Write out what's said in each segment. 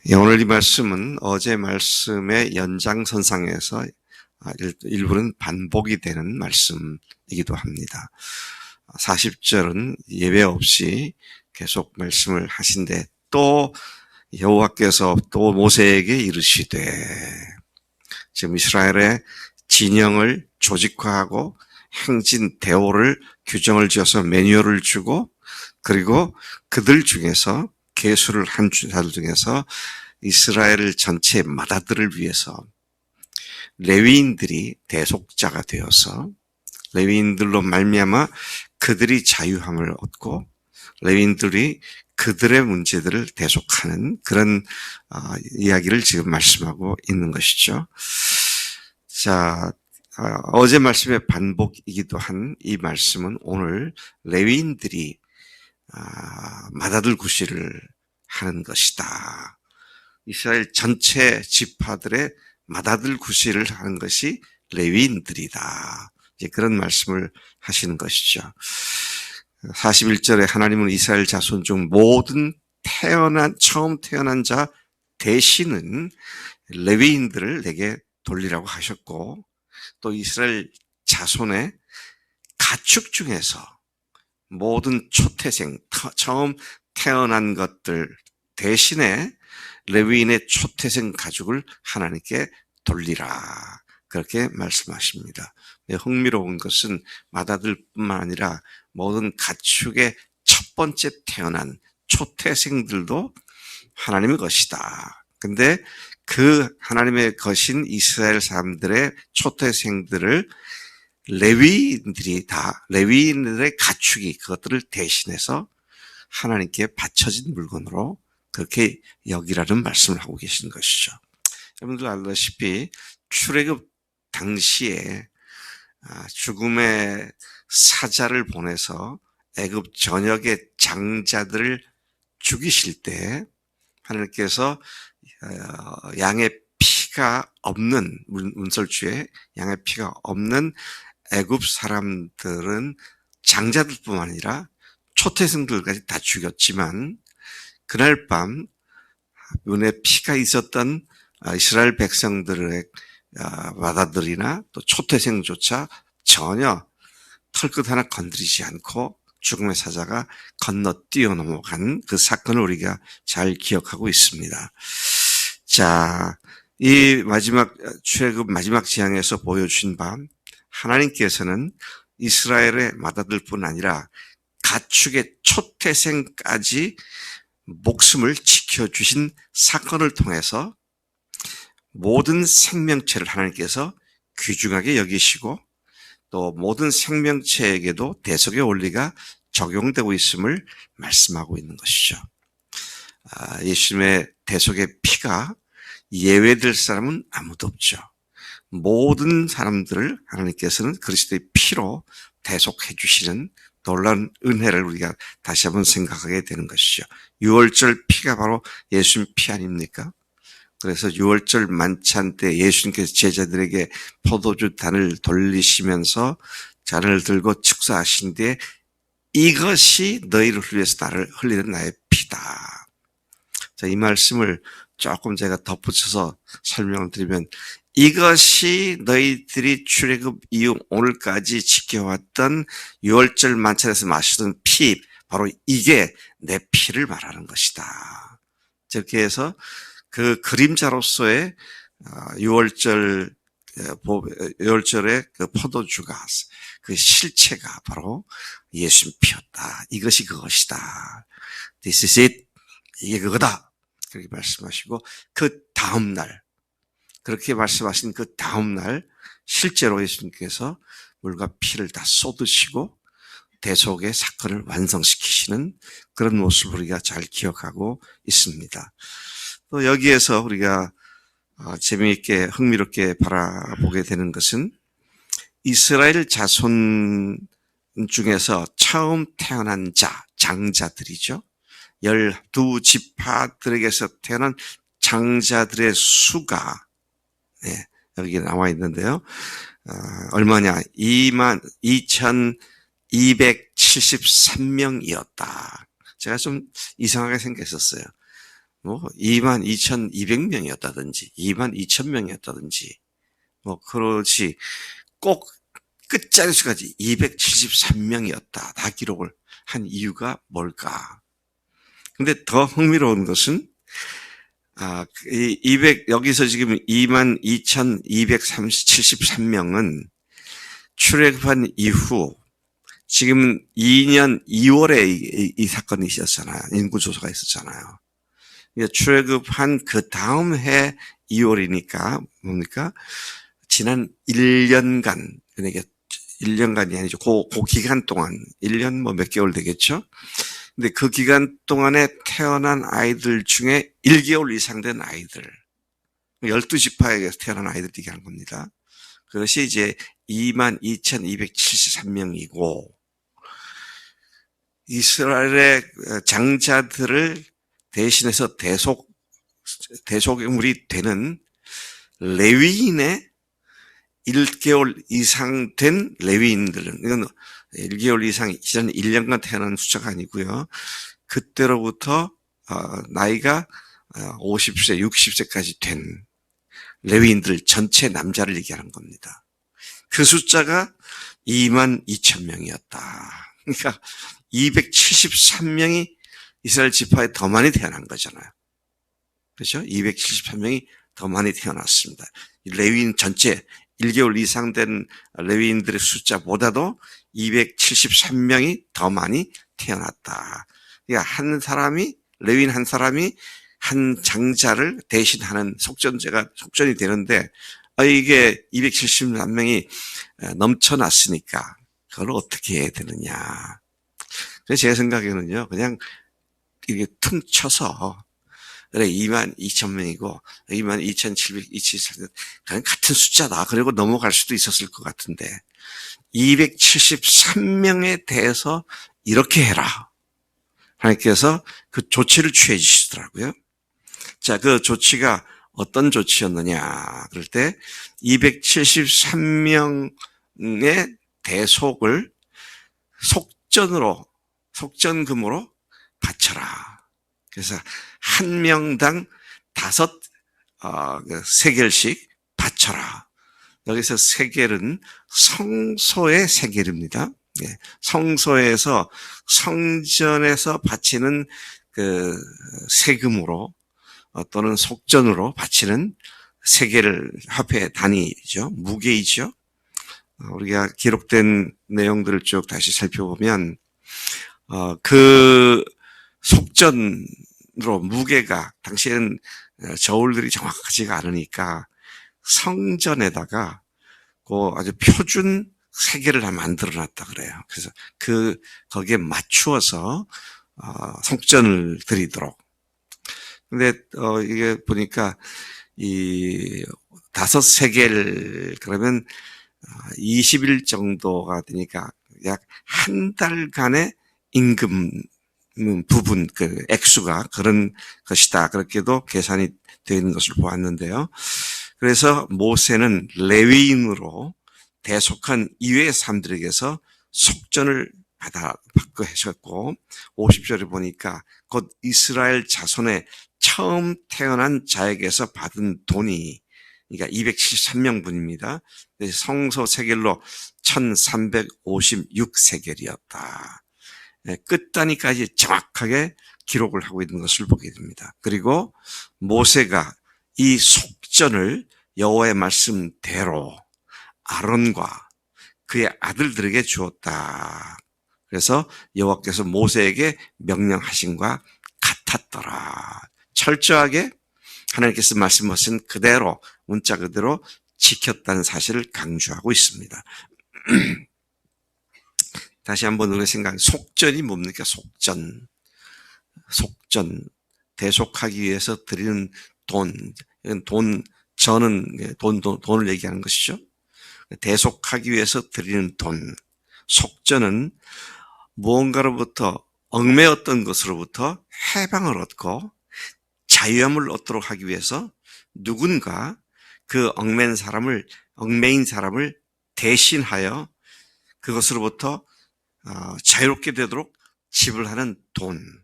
예, 오늘 이 말씀은 어제 말씀의 연장선상에서 일부는 반복이 되는 말씀이기도 합니다. 40절은 예외 없이 계속 말씀을 하신데 또 여호와께서 또 모세에게 이르시되, 지금 이스라엘의 진영을 조직화하고 행진 대오를 규정을 지어서 매뉴얼을 주고, 그리고 그들 중에서 계수를 한 자들 중에서 이스라엘 전체 마다들을 위해서 레위인들이 대속자가 되어서 레위인들로 말미암아 그들이 자유함을 얻고 레위인들이 그들의 문제들을 대속하는 그런 이야기를 지금 말씀하고 있는 것이죠. 자, 어제 말씀의 반복이기도 한 이 말씀은 오늘 레위인들이 마다들 구실을 하는 것이다. 이스라엘 전체 지파들의 마다들 구실을 하는 것이 레위인들이다. 이제 그런 말씀을 하시는 것이죠. 41절에 하나님은 이스라엘 자손 중 모든 처음 태어난 자 대신은 레위인들을 내게 돌리라고 하셨고, 또 이스라엘 자손의 가축 중에서 모든 초태생, 처음 태어난 것들 대신에 레위인의 초태생 가축을 하나님께 돌리라. 그렇게 말씀하십니다. 흥미로운 것은 마다들뿐만 아니라 모든 가축의 첫 번째 태어난 초태생들도 하나님의 것이다. 근데 그 하나님의 것인 이스라엘 사람들의 초태생들을 레위인들의 가축이 그것들을 대신해서 하나님께 바쳐진 물건으로 그렇게 여기라는 말씀을 하고 계신 것이죠. 여러분들 알다시피 출애굽 당시에 죽음의 사자를 보내서 애굽 전역의 장자들을 죽이실 때 하나님께서 양의 피가 없는 문설주에 양의 피가 없는 애굽 사람들은 장자들뿐만 아니라 초태생들까지 다 죽였지만, 그날 밤 눈에 피가 있었던 이스라엘 백성들의 마다들이나 또 초태생조차 전혀 털끝 하나 건드리지 않고 죽음의 사자가 건너뛰어 넘어간 그 사건을 우리가 잘 기억하고 있습니다. 자, 이 출애굽 마지막 재앙에서 보여주신 바 하나님께서는 이스라엘의 마다들뿐 아니라 가축의 초태생까지 목숨을 지켜주신 사건을 통해서 모든 생명체를 하나님께서 귀중하게 여기시고 또 모든 생명체에게도 대속의 원리가 적용되고 있음을 말씀하고 있는 것이죠. 예수님의 대속의 피가 예외될 사람은 아무도 없죠. 모든 사람들을 하나님께서는 그리스도의 피로 대속해 주시는 놀라운 은혜를 우리가 다시 한번 생각하게 되는 것이죠. 유월절 피가 바로 예수님 피 아닙니까? 그래서 유월절 만찬 때 예수님께서 제자들에게 포도주 단을 돌리시면서 잔을 들고 축사하신 뒤에 이것이 너희를 위해서 나를 흘리는 나의 피다. 자, 이 말씀을 조금 제가 덧붙여서 설명을 드리면, 이것이 너희들이 출애굽 이후 오늘까지 지켜왔던 유월절 만찬에서 마시던 피, 바로 이게 내 피를 말하는 것이다. 저렇게 해서 그 그림자로서의 유월절의 그 포도주가, 그 실체가 바로 예수님 피였다. 이것이 그것이다. This is it. 이게 그거다. 그렇게 말씀하시고, 그 다음날, 그렇게 말씀하신 그 다음날 실제로 예수님께서 물과 피를 다 쏟으시고 대속의 사건을 완성시키시는 그런 모습을 우리가 잘 기억하고 있습니다. 또 여기에서 우리가 재미있게 흥미롭게 바라보게 되는 것은 이스라엘 자손 중에서 처음 태어난 장자들이죠. 12지파들에게서 태어난 장자들의 수가 여기 나와 있는데요. 얼마냐? 22,273명이었다. 제가 좀 이상하게 생겼었어요. 22,200명이었다든지 22,000명이었다든지 그렇지 꼭 끝자리수까지 273명이었다. 다 기록을 한 이유가 뭘까? 근데 더 흥미로운 것은 여기서 지금 22,273명은 출애굽한 이후 지금 2년 2월에 이 사건이 있었잖아요. 인구조사가 있었잖아요. 출애굽한 그 다음 해 2월이니까 뭡니까? 지난 1년간, 그러니까 1년간이 아니죠. 그 기간 동안, 1년 몇 개월 되겠죠? 근데 그 기간 동안에 태어난 아이들 중에 1개월 이상 된 아이들, 12지파에게서 태어난 아이들 얘기하는 겁니다. 그것이 이제 22,273명이고, 이스라엘의 장자들을 대신해서 대속물이 되는 레위인의 1개월 이상 된 레위인들은, 이건 1개월 이상, 지난 1년간 태어난 숫자가 아니고요. 그때로부터 나이가 50세, 60세까지 된 레위인들 전체 남자를 얘기하는 겁니다. 그 숫자가 22,000명이었다. 그러니까 273명이 이스라엘 지파에 더 많이 태어난 거잖아요. 그렇죠? 273명이 더 많이 태어났습니다. 레위인 전체 1개월 이상 된 레위인들의 숫자보다도 273명이 더 많이 태어났다. 그러니까 한 사람이, 레위인 한 사람이 한 장자를 대신하는 속전이 되는데, 이게 273명이 넘쳐났으니까, 그걸 어떻게 해야 되느냐. 그래서 제 생각에는요, 그냥 이게 퉁 쳐서, 그래, 22,000명이고, 22,727, 그냥 같은 숫자다. 그리고 넘어갈 수도 있었을 것 같은데, 273명에 대해서 이렇게 해라. 하나님께서 그 조치를 취해 주시더라고요. 자, 그 조치가 어떤 조치였느냐. 그럴 때, 273명의 대속을 속전금으로 바쳐라. 그래서 한 명당 5세겔씩 바쳐라. 여기서 세겔은 성소의 세겔입니다. 성소에서 성전에서 바치는 그 세금으로 또는 속전으로 바치는 세겔 화폐 단위죠. 무게이죠. 우리가 기록된 내용들을 쭉 다시 살펴보면 그 속전으로 무게가 당시에는 저울들이 정확하지가 않으니까 성전에다가 그 아주 표준 세계를 다 만들어놨다 그래요. 그래서 거기에 맞추어서 속전을 드리도록. 근데 이게 보니까 이 5세겔 그러면 20일 정도가 되니까 약 한 달간의 임금 부분, 그 액수가 그런 것이다. 그렇게도 계산이 되어 있는 것을 보았는데요. 그래서 모세는 레위인으로 대속한 이외의 사람들에게서 속전을 받고 하셨고, 50절에 보니까 곧 이스라엘 자손의 처음 태어난 자에게서 받은 돈이, 그러니까 273명분입니다. 성소 세겔로 1356세겔이었다. 끝단위까지 정확하게 기록을 하고 있는 것을 보게 됩니다. 그리고 모세가 이 속전을 여호와의 말씀대로 아론과 그의 아들들에게 주었다. 그래서 여호와께서 모세에게 명령하신과 같았더라. 철저하게 하나님께서 말씀하신 그대로, 문자 그대로 지켰다는 사실을 강조하고 있습니다. 다시 한번 우리 생각, 속전이 뭡니까? 속전. 대속하기 위해서 드리는 돈. 돈을 얘기하는 것이죠. 대속하기 위해서 드리는 돈. 속전은 무언가로부터, 얽매였던 것으로부터 해방을 얻고 자유함을 얻도록 하기 위해서 누군가 그 얽매인 사람을 대신하여 그것으로부터 자유롭게 되도록 지불하는 돈.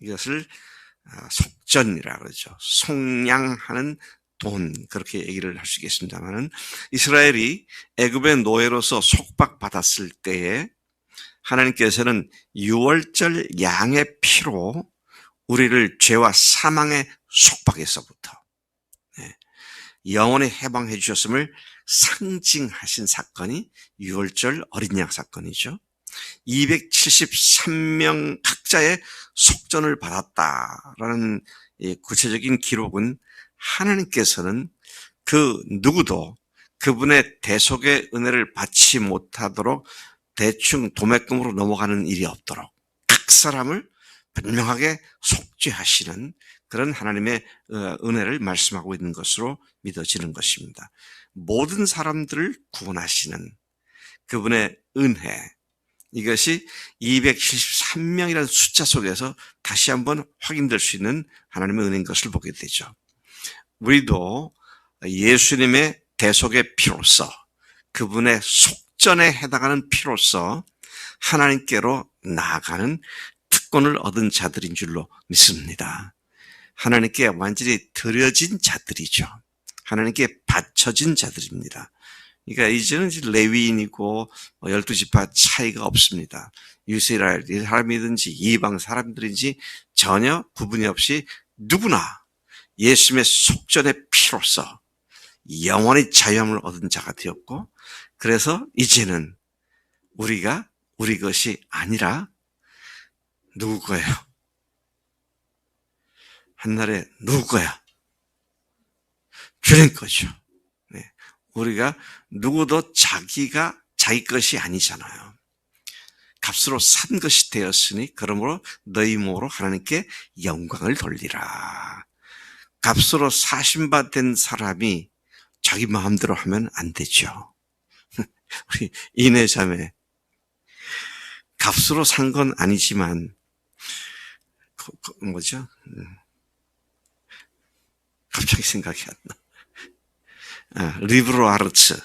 이것을 속전이라 그러죠. 속량하는 돈, 그렇게 얘기를 할 수 있겠습니다만은, 이스라엘이 애굽의 노예로서 속박받았을 때에 하나님께서는 유월절 양의 피로 우리를 죄와 사망의 속박에서부터 영원히 해방해 주셨음을 상징하신 사건이 유월절 어린 양 사건이죠. 273명 각자의 속전을 받았다라는 구체적인 기록은 하나님께서는 그 누구도 그분의 대속의 은혜를 받지 못하도록 대충 도매금으로 넘어가는 일이 없도록 각 사람을 분명하게 속죄하시는 그런 하나님의 은혜를 말씀하고 있는 것으로 믿어지는 것입니다. 모든 사람들을 구원하시는 그분의 은혜, 이것이 273명이라는 숫자 속에서 다시 한번 확인될 수 있는 하나님의 은혜인 것을 보게 되죠. 우리도 예수님의 대속의 피로서, 그분의 속전에 해당하는 피로서 하나님께로 나아가는 특권을 얻은 자들인 줄로 믿습니다. 하나님께 완전히 드려진 자들이죠. 하나님께 바쳐진 자들입니다. 그러니까 이제는 레위인이고 12지파 차이가 없습니다. 이스라엘 사람이든지 이방 사람들인지 전혀 구분이 없이 누구나 예수님의 속전의 피로서 영원히 자유함을 얻은 자가 되었고, 그래서 이제는 우리가 우리 것이 아니라 누구 거예요? 한날에 누구 거야? 주님 거죠. 네. 우리가 누구도 자기가 자기 것이 아니잖아요. 값으로 산 것이 되었으니 그러므로 너희 몸으로 하나님께 영광을 돌리라. 값으로 사신 바 된 사람이 자기 마음대로 하면 안 되죠. 우리 이내 자매, 값으로 산 건 아니지만 뭐죠? 갑자기 생각이 안 나. 리브로 아르츠에서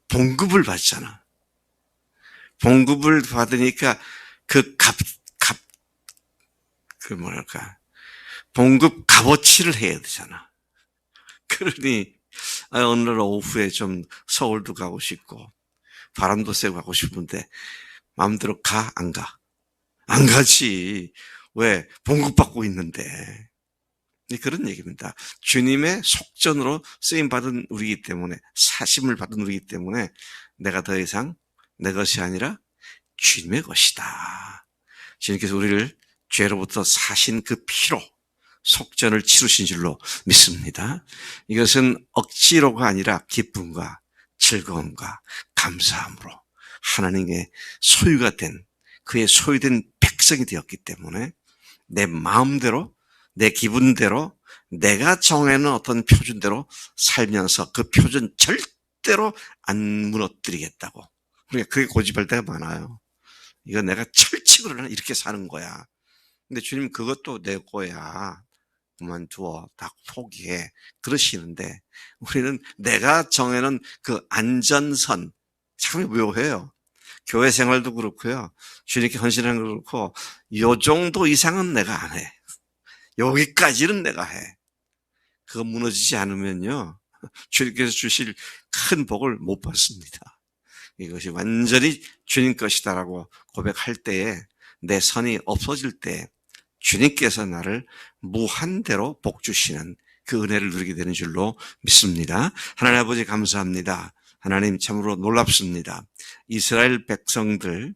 봉급을 받잖아. 봉급을 받으니까 봉급 값어치를 해야 되잖아. 그러니, 오늘 오후에 좀 서울도 가고 싶고, 바람도 쐬고 가고 싶은데, 마음대로 가? 안 가? 안 가지. 왜? 봉급 받고 있는데. 그런 얘기입니다. 주님의 속전으로 쓰임받은 우리이기 때문에, 사심을 받은 우리이기 때문에 내가 더 이상 내 것이 아니라 주님의 것이다. 주님께서 우리를 죄로부터 사신 그 피로 속전을 치르신 줄로 믿습니다. 이것은 억지로가 아니라 기쁨과 즐거움과 감사함으로 하나님의 소유가 된, 그의 소유된 백성이 되었기 때문에 내 마음대로, 내 기분대로, 내가 정해놓은 어떤 표준대로 살면서 그 표준 절대로 안 무너뜨리겠다고. 우리가 그게 고집할 때가 많아요. 이거 내가 철칙으로 이렇게 사는 거야. 근데 주님 그것도 내 거야. 그만두어. 다 포기해. 그러시는데 우리는 내가 정해놓은 그 안전선, 참 묘해요. 교회 생활도 그렇고요. 주님께 헌신하는 것도 그렇고, 요 정도 이상은 내가 안 해. 여기까지는 내가 해. 그거 무너지지 않으면요, 주님께서 주실 큰 복을 못 받습니다. 이것이 완전히 주님 것이다라고 고백할 때에, 내 선이 없어질 때 주님께서 나를 무한대로 복 주시는 그 은혜를 누리게 되는 줄로 믿습니다. 하나님 아버지 감사합니다. 하나님 참으로 놀랍습니다. 이스라엘 백성들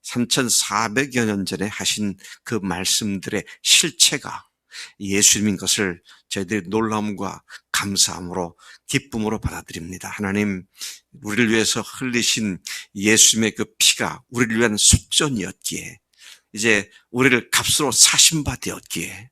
3400여 년 전에 하신 그 말씀들의 실체가 예수님인 것을 저희들이 놀라움과 감사함으로 기쁨으로 받아들입니다. 하나님, 우리를 위해서 흘리신 예수님의 그 피가 우리를 위한 속전이었기에, 이제 우리를 값으로 사신 바 되었기에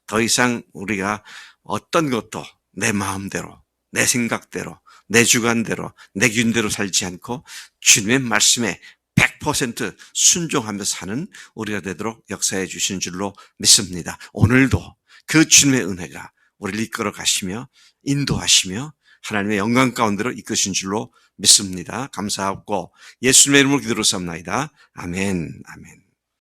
더 이상 우리가 어떤 것도 내 마음대로, 내 생각대로, 내 주관대로, 내 기준대로 살지 않고 주님의 말씀에 100% 순종하며 사는 우리가 되도록 역사해 주시는 줄로 믿습니다. 오늘도 그 주님의 은혜가 우리를 이끌어 가시며 인도하시며 하나님의 영광 가운데로 이끄신 줄로 믿습니다. 감사하고 예수님의 이름으로 기도로 삼나이다. 아멘. 아멘.